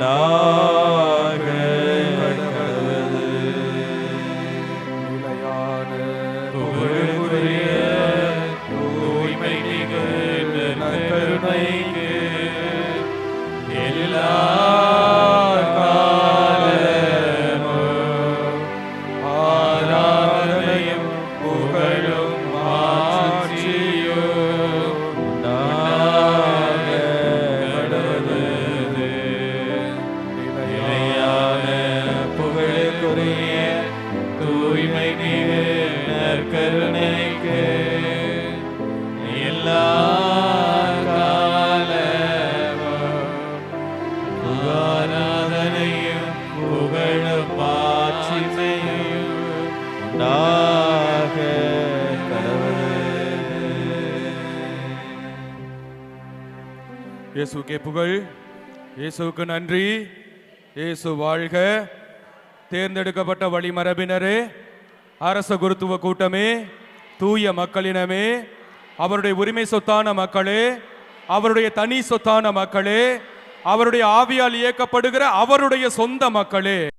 உண்டாக கடவது. நிலையான புகழுக்குரிய தூய்மை மிகு நற்கருணைக்கு எல்லா காலமும் ஆராதனையும் புகழும் ஆட்சியும் உண்டாக கடவது. நிலையான புகழுக்குரிய தூய்மை மிகு நற்கருணைக்கு எல்லா ஆராதனையும் புகழும் ஆட்சியும் உண்டாக கடவது. இயேசுக்கே புகழ், இயேசுவுக்கு நன்றி. இயேசு வாழ்க. தேர்ந்தெடுக்கப்பட்ட வழிமரபினரே, அரச குருத்துவ கூட்டமே, தூய மக்களினமே, அவருடைய உரிமை சொத்தான மக்களே, அவருடைய தனி சொத்தான மக்களே, அவருடைய ஆவியால் இயக்கப்படுகிற அவருடைய சொந்த மக்களே,